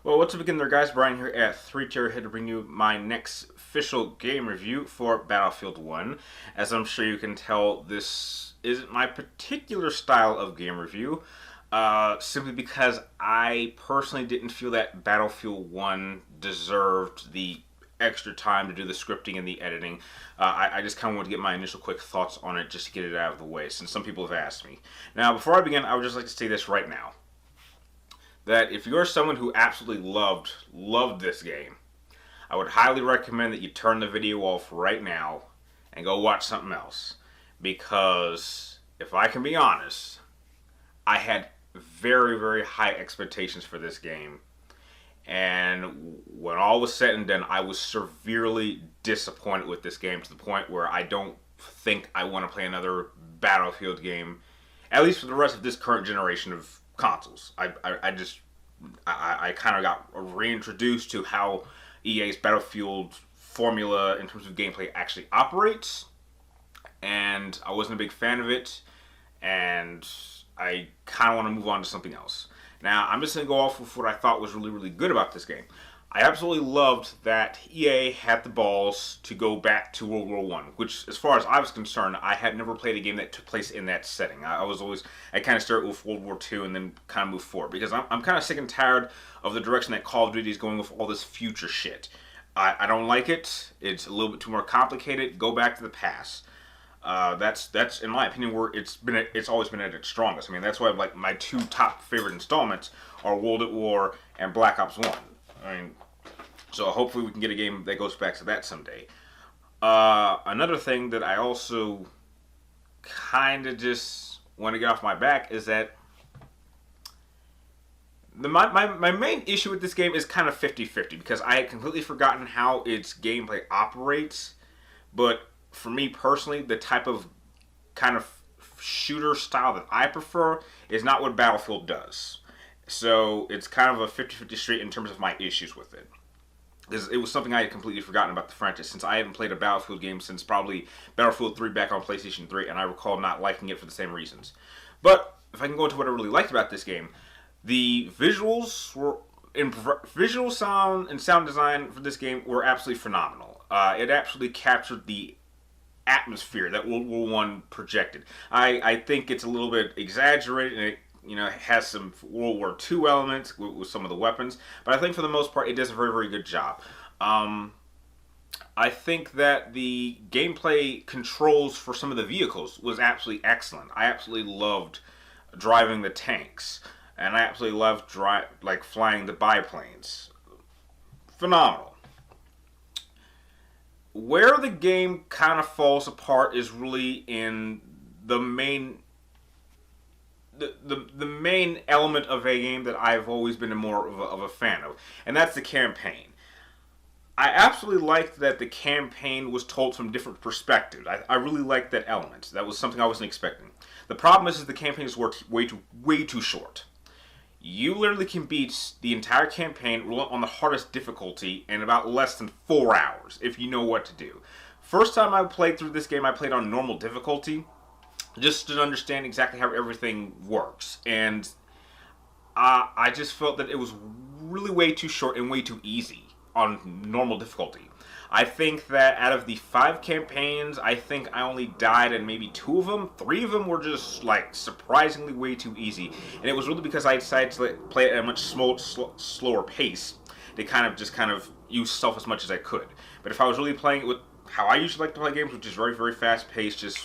Well, what's up again there, guys? Brian here at 3Tier, here to bring you my next official game review for Battlefield 1. As I'm sure you can tell, this isn't my particular style of game review, simply because I personally didn't feel that Battlefield 1 deserved the extra time to do the scripting and the editing. I just kind of want to get my initial quick thoughts on it just to get it out of the way, since some people have asked me. Now, before I begin, I would just like to say this right now, that if you're someone who absolutely loved this game, I would highly recommend that you turn the video off right now and go watch something else. Because if I can be honest, I had very high expectations for this game. And when all was said and done, I was severely disappointed with this game, to the point where I don't think I want to play another Battlefield game, at least for the rest of this current generation of consoles. I kind of got reintroduced to how EA's Battlefield formula in terms of gameplay actually operates, and I wasn't a big fan of it, and I kind of want to move on to something else. Now, I'm just going to go off with what I thought was really good about this game. I absolutely loved that EA had the balls to go back to World War I, which, as far as I was concerned, I had never played a game that took place in that setting. I kind of started with World War II and then kind of moved forward, because I'm kind of sick and tired of the direction that Call of Duty is going with all this future shit. I don't like it. It's a little bit too more complicated. Go back to the past. That's in my opinion where it's always been at its strongest. I mean, that's why like my two top favorite installments are World at War and Black Ops 1. I mean, so hopefully we can get a game that goes back to that someday. Another thing that I also kind of just want to get off my back is that my main issue with this game is kind of 50-50, because I had completely forgotten how its gameplay operates. But for me personally, the type of kind of shooter style that I prefer is not what Battlefield does. So it's kind of a 50-50 street in terms of my issues with it. Because it was something I had completely forgotten about the franchise, since I haven't played a Battlefield game since probably Battlefield 3 back on PlayStation 3, and I recall not liking it for the same reasons. But if I can go into what I really liked about this game, the visuals were, visual sound and sound design for this game were absolutely phenomenal. It absolutely captured the atmosphere that World War I projected. I think it's a little bit exaggerated, and it has some World War II elements with some of the weapons, but I think for the most part it does a very good job. I think that the gameplay controls for some of the vehicles was absolutely excellent. I absolutely loved driving the tanks, and I absolutely loved flying the biplanes. Phenomenal. Where the game kind of falls apart is really in the main the main element of a game that I've always been more of a fan of, and that's the campaign. I absolutely liked that the campaign was told from different perspectives. I really liked that element. That was something I wasn't expecting. The problem is the campaign is way too short. You literally can beat the entire campaign on the hardest difficulty in about less than 4 hours, if you know what to do. First time I played through this game, I played on normal difficulty, just to understand exactly how everything works. And I just felt that it was really way too short and way too easy on normal difficulty. I think that out of the 5 campaigns, I think I only died in maybe 2 of them. 3 of them were just like surprisingly way too easy, and it was really because I decided to play it at a much slower pace to kind of use stealth as much as I could. But if I was really playing it with how I usually like to play games, which is very fast paced, just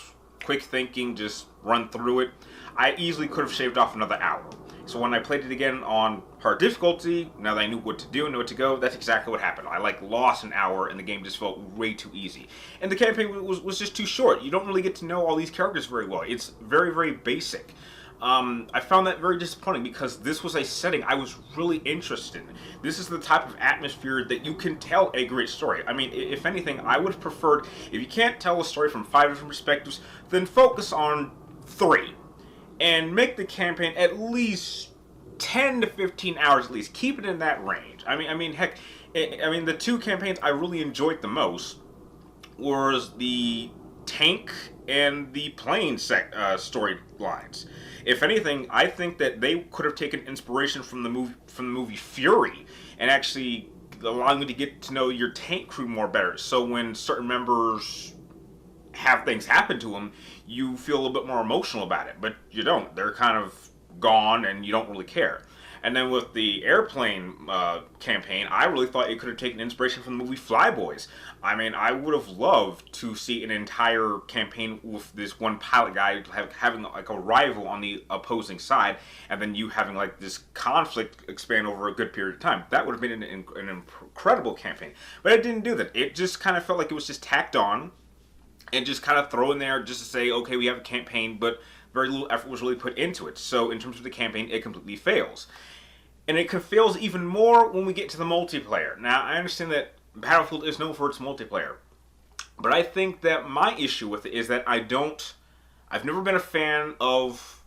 quick thinking, just run through it, I easily could have shaved off another hour. So when I played it again on hard difficulty, now that I knew what to do and where to go, that's exactly what happened. I lost an hour, and the game just felt way too easy. And the campaign was just too short. You don't really get to know all these characters very well. It's very basic. I found that very disappointing, because this was a setting I was really interested in. This is the type of atmosphere that you can tell a great story. I mean, if anything, I would have preferred, if you can't tell a story from 5 different perspectives, then focus on 3. And make the campaign at least 10 to 15 hours at least. Keep it in that range. I mean, heck, the 2 campaigns I really enjoyed the most was the tank and the plane storylines. If anything, I think that they could have taken inspiration from the movie Fury and actually allowing you to get to know your tank crew more better. So when certain members have things happen to them, you feel a little bit more emotional about it, but you don't. They're kind of gone and you don't really care. And then with the airplane campaign, I really thought it could have taken inspiration from the movie Flyboys. I mean, I would have loved to see an entire campaign with this one pilot guy having like a rival on the opposing side, and then you having like this conflict expand over a good period of time. That would have been an incredible campaign. But it didn't do that. It just kind of felt like it was just tacked on and just kind of thrown there just to say, okay, we have a campaign, but very little effort was really put into it. So in terms of the campaign, it completely fails. And it fails even more when we get to the multiplayer. Now, I understand that Battlefield is known for its multiplayer, but I think that my issue with it is that I've never been a fan of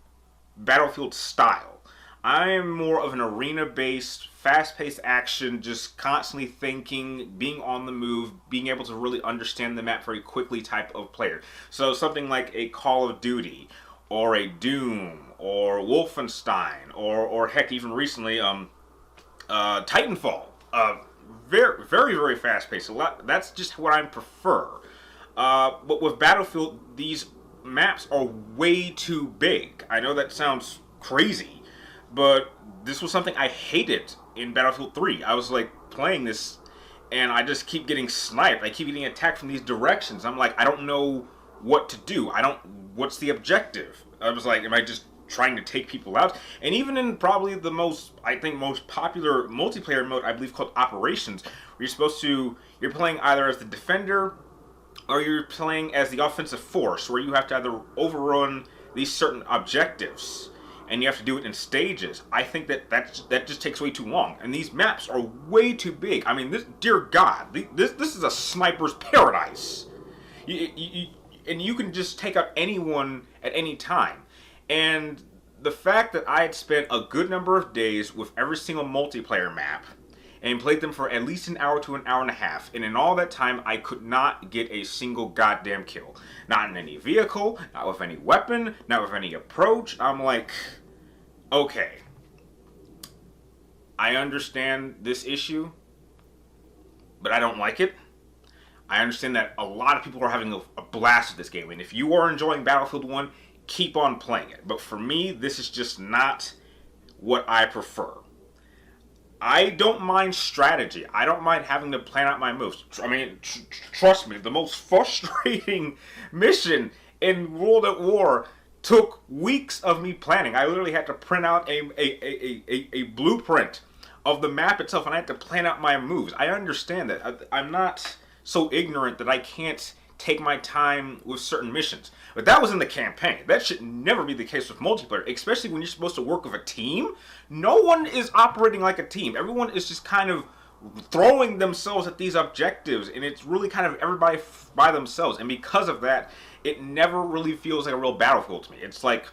Battlefield style. I am more of an arena-based, fast-paced action, just constantly thinking, being on the move, being able to really understand the map very quickly type of player. So something like a Call of Duty, or a Doom, or Wolfenstein, or heck, even recently, Titanfall. Very, very, very fast-paced. That's just what I prefer. But with Battlefield, these maps are way too big. I know that sounds crazy, but this was something I hated in Battlefield 3. I was like playing this, and I just keep getting sniped. I keep getting attacked from these directions. I'm like, I don't know what to do. What's the objective? I was like, am I just trying to take people out? And even in probably the most popular multiplayer mode, I believe called Operations, where you're playing either as the defender or you're playing as the offensive force, where you have to either overrun these certain objectives and you have to do it in stages. I think that just takes way too long, and these maps are way too big. I mean, dear God, this is a sniper's paradise. And you can just take out anyone at any time. And the fact that I had spent a good number of days with every single multiplayer map and played them for at least an hour to an hour and a half, and in all that time I could not get a single goddamn kill. Not in any vehicle, not with any weapon, not with any approach. I'm like, okay, I understand this issue, but I don't like it. I understand that a lot of people are having a blast with this game, and if you are enjoying Battlefield 1, keep on playing it. But for me, this is just not what I prefer. I don't mind strategy. I don't mind having to plan out my moves. I mean, trust me, the most frustrating mission in World at War took weeks of me planning. I literally had to print out a blueprint of the map itself, and I had to plan out my moves. I understand that. I'm not so ignorant that I can't take my time with certain missions. But that was in the campaign. That should never be the case with multiplayer, especially when you're supposed to work with a team. No one is operating like a team. Everyone is just kind of throwing themselves at these objectives, and it's really kind of everybody by themselves. And because of that, it never really feels like a real Battlefield to me. It's like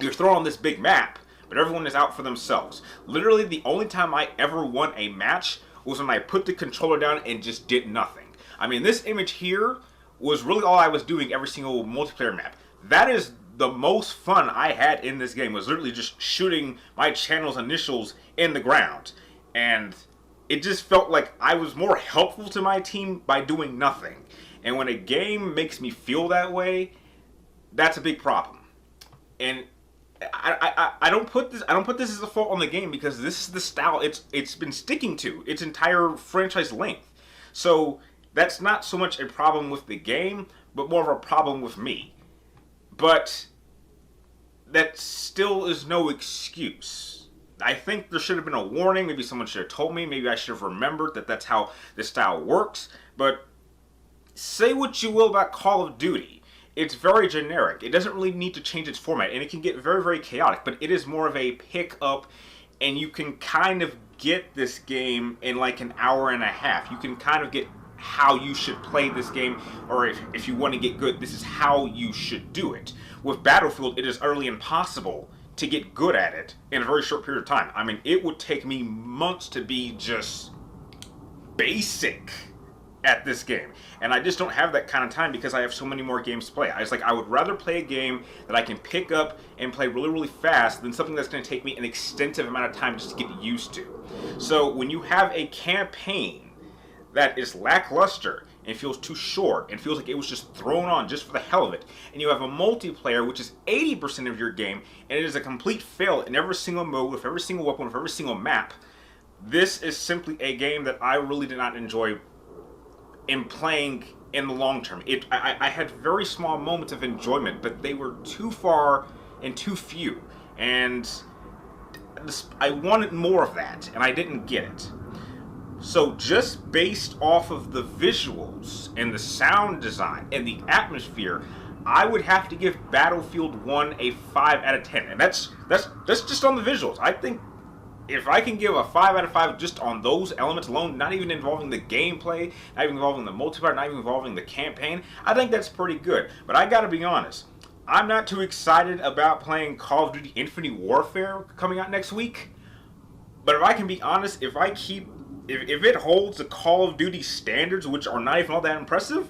you're throwing on this big map, but everyone is out for themselves. Literally, the only time I ever won a match was when I put the controller down and just did nothing. I mean, this image here was really all I was doing every single multiplayer map. That is the most fun I had in this game, was literally just shooting my channel's initials in the ground. And it just felt like I was more helpful to my team by doing nothing. And when a game makes me feel that way, that's a big problem. And I don't put this as a fault on the game, because this is the style it's been sticking to its entire franchise length. So that's not so much a problem with the game, but more of a problem with me. But that still is no excuse. I think there should have been a warning. Maybe someone should have told me. Maybe I should have remembered that that's how this style works. But say what you will about Call of Duty, it's very generic. It doesn't really need to change its format, and it can get very, very chaotic. But it is more of a pick up, and you can kind of get this game in like an hour and a half. You can kind of get how you should play this game, or if you want to get good, this is how you should do it. With Battlefield, it is utterly impossible to get good at it in a very short period of time. I mean, it would take me months to be just basic at this game. And I just don't have that kind of time because I have so many more games to play. I would rather play a game that I can pick up and play really, really fast than something that's going to take me an extensive amount of time just to get used to. So when you have a campaign that is lackluster and feels too short and feels like it was just thrown on just for the hell of it, and you have a multiplayer which is 80% of your game and it is a complete fail in every single mode, with every single weapon, with every single map, this is simply a game that I really did not enjoy in playing in the long term. I had very small moments of enjoyment, but they were too far and too few, and I wanted more of that, and I didn't get it. So just based off of the visuals and the sound design and the atmosphere, I would have to give Battlefield 1 a 5 out of 10. And that's just on the visuals. I think if I can give a 5 out of 5 just on those elements alone, not even involving the gameplay, not even involving the multiplayer, not even involving the campaign, I think that's pretty good. But I gotta be honest, I'm not too excited about playing Call of Duty Infinite Warfare coming out next week. But if I can be honest, if it holds the Call of Duty standards, which are not even all that impressive,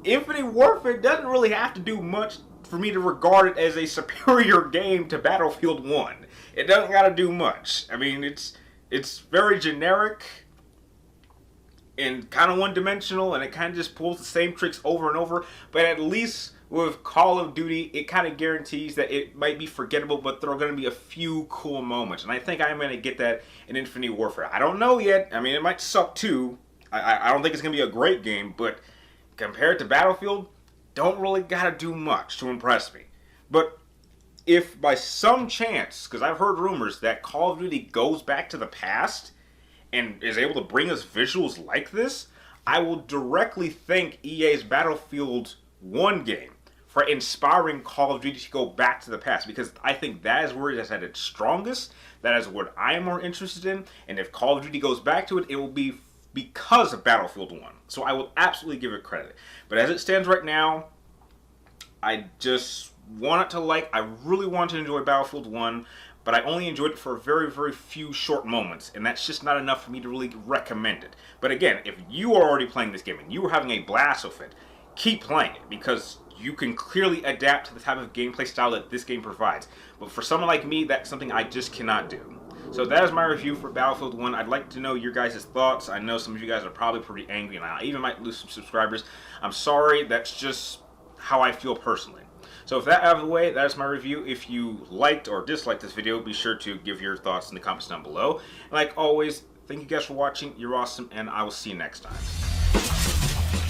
Infinite Warfare doesn't really have to do much for me to regard it as a superior game to Battlefield 1. It doesn't gotta do much. I mean, it's very generic and kind of one-dimensional, and it kind of just pulls the same tricks over and over, but at least with Call of Duty, it kind of guarantees that it might be forgettable, but there are going to be a few cool moments. And I think I'm going to get that in Infinite Warfare. I don't know yet. I mean, it might suck too. I don't think it's going to be a great game, but compared to Battlefield, don't really got to do much to impress me. But if by some chance, because I've heard rumors that Call of Duty goes back to the past and is able to bring us visuals like this, I will directly thank EA's Battlefield 1 game for inspiring Call of Duty to go back to the past, because I think that is where it is at its strongest. That is what I am more interested in, and if Call of Duty goes back to it, it will be because of Battlefield 1. So I will absolutely give it credit. But as it stands right now, I just want it to I really want to enjoy Battlefield 1, but I only enjoyed it for very, very few short moments, and that's just not enough for me to really recommend it. But again, if you are already playing this game and you are having a blast with it, keep playing it, because you can clearly adapt to the type of gameplay style that this game provides. But for someone like me, that's something I just cannot do. So that is my review for Battlefield 1. I'd like to know your guys' thoughts. I know some of you guys are probably pretty angry, and I even might lose some subscribers. I'm sorry, that's just how I feel personally. So with that out of the way, that is my review. If you liked or disliked this video, be sure to give your thoughts in the comments down below. And like always, thank you guys for watching. You're awesome, and I will see you next time.